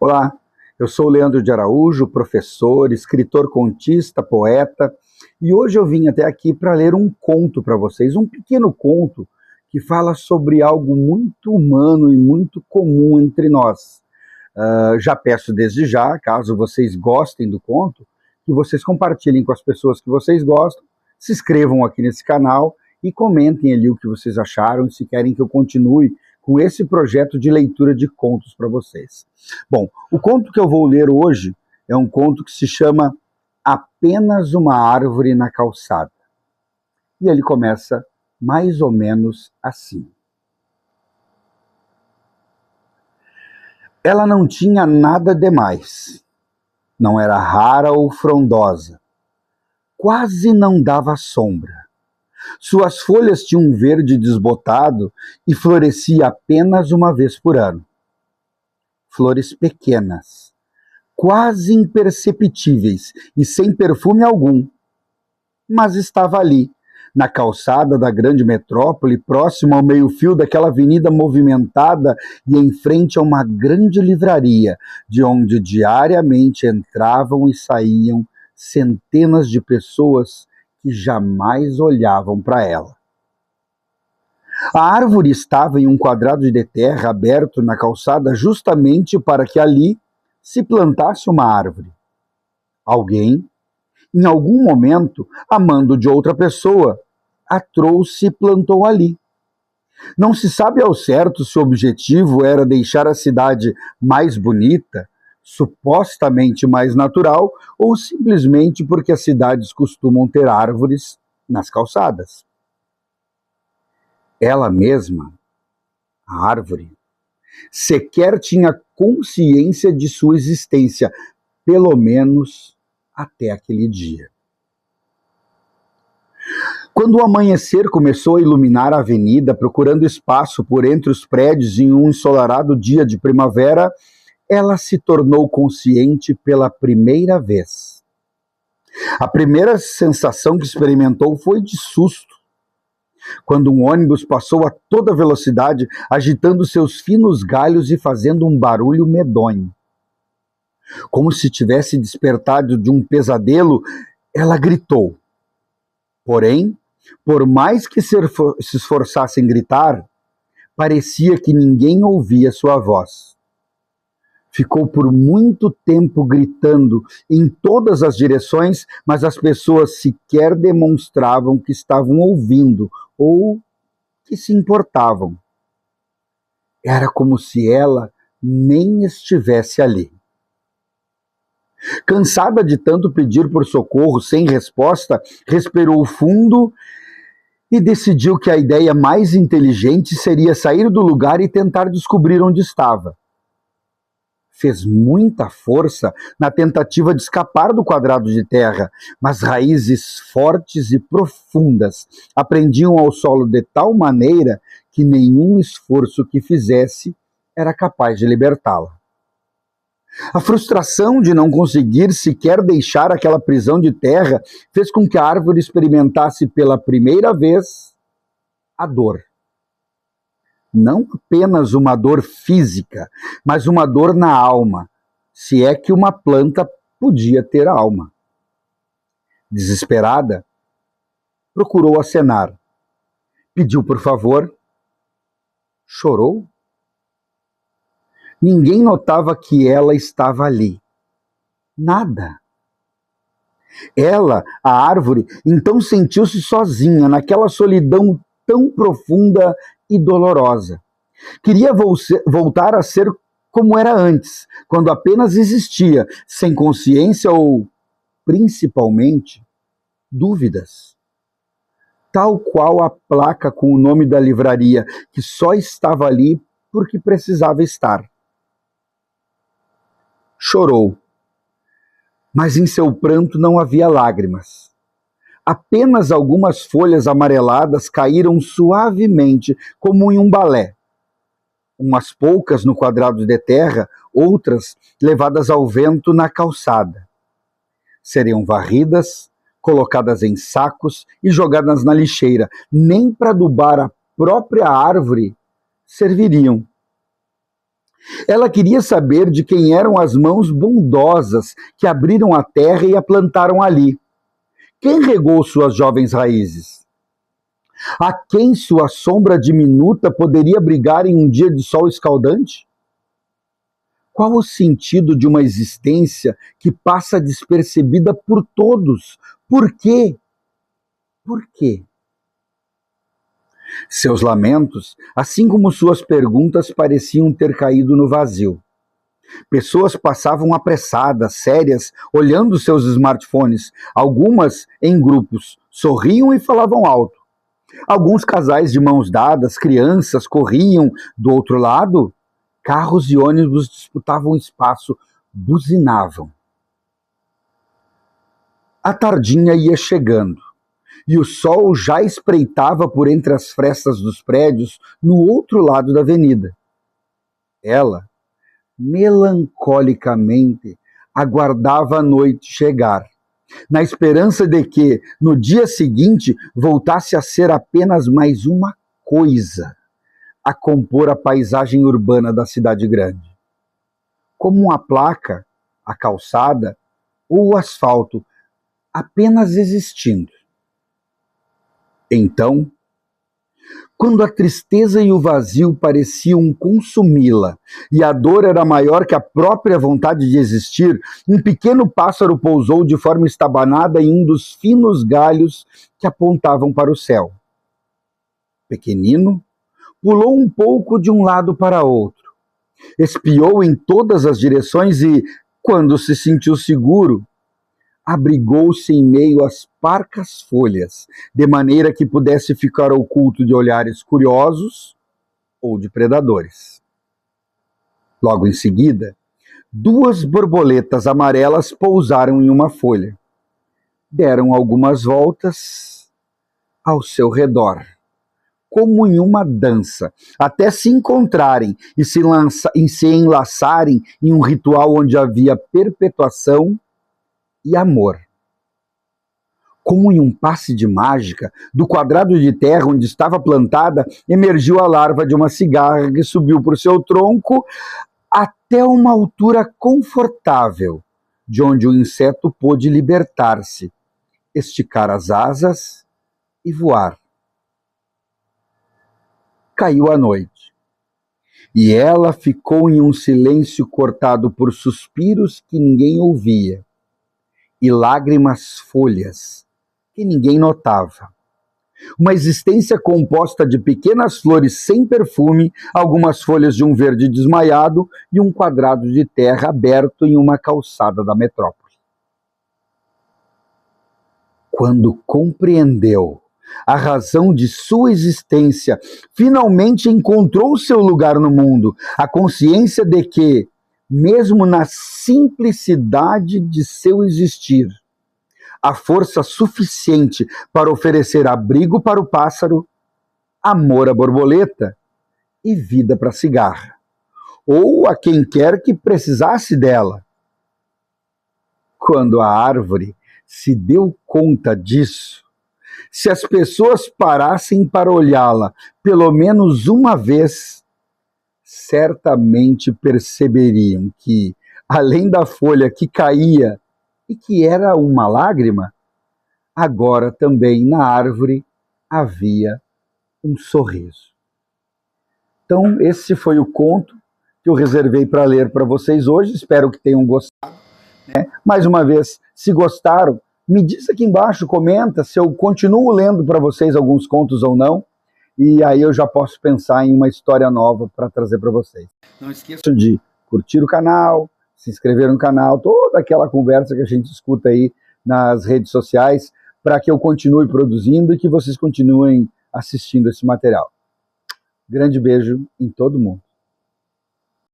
Olá, eu sou o Leandro de Araújo, professor, escritor contista, poeta, e hoje eu vim até aqui para ler um conto para vocês, um pequeno conto que fala sobre algo muito humano e muito comum entre nós. Já peço desde já, caso vocês gostem do conto, que vocês compartilhem com as pessoas que vocês gostam, se inscrevam aqui nesse canal e comentem ali o que vocês acharam, se querem que eu continue com esse projeto de leitura de contos para vocês. Bom, o conto que eu vou ler hoje é um conto que se chama Apenas uma Árvore na Calçada. E ele começa mais ou menos assim. Ela não tinha nada demais. Não era rara ou frondosa. Quase não dava sombra. Suas folhas tinham um verde desbotado e florescia apenas uma vez por ano. Flores pequenas, quase imperceptíveis e sem perfume algum. Mas estava ali, na calçada da grande metrópole, próximo ao meio-fio daquela avenida movimentada e em frente a uma grande livraria, de onde diariamente entravam e saíam centenas de pessoas que jamais olhavam para ela. A árvore estava em um quadrado de terra aberto na calçada justamente para que ali se plantasse uma árvore. Alguém, em algum momento, a mando de outra pessoa, a trouxe e plantou ali. Não se sabe ao certo se o objetivo era deixar a cidade mais bonita, supostamente mais natural, ou simplesmente porque as cidades costumam ter árvores nas calçadas. Ela mesma, a árvore, sequer tinha consciência de sua existência, pelo menos até aquele dia. Quando o amanhecer começou a iluminar a avenida, procurando espaço por entre os prédios em um ensolarado dia de primavera, ela se tornou consciente pela primeira vez. A primeira sensação que experimentou foi de susto, quando um ônibus passou a toda velocidade, agitando seus finos galhos e fazendo um barulho medonho. Como se tivesse despertado de um pesadelo, ela gritou. Porém, por mais que se esforçasse em gritar, parecia que ninguém ouvia sua voz. Ficou por muito tempo gritando em todas as direções, mas as pessoas sequer demonstravam que estavam ouvindo ou que se importavam. Era como se ela nem estivesse ali. Cansada de tanto pedir por socorro sem resposta, respirou fundo e decidiu que a ideia mais inteligente seria sair do lugar e tentar descobrir onde estava. Fez muita força na tentativa de escapar do quadrado de terra, mas raízes fortes e profundas aprendiam ao solo de tal maneira que nenhum esforço que fizesse era capaz de libertá-la. A frustração de não conseguir sequer deixar aquela prisão de terra fez com que a árvore experimentasse pela primeira vez a dor. Não apenas uma dor física, mas uma dor na alma, se é que uma planta podia ter alma. Desesperada, procurou acenar. Pediu por favor. Chorou. Ninguém notava que ela estava ali. Nada. Ela, a árvore, então sentiu-se sozinha naquela solidão tão profunda e dolorosa. Queria voltar a ser como era antes, quando apenas existia, sem consciência ou, principalmente, dúvidas. Tal qual a placa com o nome da livraria, que só estava ali porque precisava estar. Chorou, mas em seu pranto não havia lágrimas. Apenas algumas folhas amareladas caíram suavemente, como em um balé. Umas poucas no quadrado de terra, outras levadas ao vento na calçada. Seriam varridas, colocadas em sacos e jogadas na lixeira. Nem para adubar a própria árvore serviriam. Ela queria saber de quem eram as mãos bondosas que abriram a terra e a plantaram ali. Quem regou suas jovens raízes? A quem sua sombra diminuta poderia abrigar em um dia de sol escaldante? Qual o sentido de uma existência que passa despercebida por todos? Por quê? Por quê? Seus lamentos, assim como suas perguntas, pareciam ter caído no vazio. Pessoas passavam apressadas, sérias, olhando seus smartphones, algumas em grupos, sorriam e falavam alto. Alguns casais de mãos dadas, crianças, corriam do outro lado. Carros e ônibus disputavam espaço, buzinavam. A tardinha ia chegando, e o sol já espreitava por entre as frestas dos prédios no outro lado da avenida. Ela, melancolicamente, aguardava a noite chegar, na esperança de que, no dia seguinte, voltasse a ser apenas mais uma coisa a compor a paisagem urbana da cidade grande. Como uma placa, a calçada ou o asfalto, apenas existindo. Então, quando a tristeza e o vazio pareciam consumi-la e a dor era maior que a própria vontade de existir, um pequeno pássaro pousou de forma estabanada em um dos finos galhos que apontavam para o céu. Pequenino, pulou um pouco de um lado para outro, espiou em todas as direções e, quando se sentiu seguro, abrigou-se em meio às parcas folhas, de maneira que pudesse ficar oculto de olhares curiosos ou de predadores. Logo em seguida, 2 borboletas amarelas pousaram em uma folha. Deram algumas voltas ao seu redor, como em uma dança, até se encontrarem e se enlaçarem em um ritual onde havia perpetuação e amor. Como em um passe de mágica, do quadrado de terra onde estava plantada, emergiu a larva de uma cigarra que subiu por seu tronco até uma altura confortável, de onde o inseto pôde libertar-se, esticar as asas e voar. Caiu a noite, e ela ficou em um silêncio cortado por suspiros que ninguém ouvia, e lágrimas folhas que ninguém notava. Uma existência composta de pequenas flores sem perfume, algumas folhas de um verde desmaiado e um quadrado de terra aberto em uma calçada da metrópole. Quando compreendeu a razão de sua existência, finalmente encontrou seu lugar no mundo, a consciência de que, mesmo na simplicidade de seu existir, a força suficiente para oferecer abrigo para o pássaro, amor à borboleta e vida para a cigarra, ou a quem quer que precisasse dela. Quando a árvore se deu conta disso, se as pessoas parassem para olhá-la pelo menos uma vez, certamente perceberiam que, além da folha que caía e que era uma lágrima, agora também na árvore havia um sorriso. Então, esse foi o conto que eu reservei para ler para vocês hoje. Espero que tenham gostado. Mais uma vez, se gostaram, me diz aqui embaixo, comenta se eu continuo lendo para vocês alguns contos ou não, e aí eu já posso pensar em uma história nova para trazer para vocês. Não esqueçam de curtir o canal, se inscrever no canal, toda aquela conversa que a gente escuta aí nas redes sociais, para que eu continue produzindo e que vocês continuem assistindo esse material. Grande beijo em todo mundo.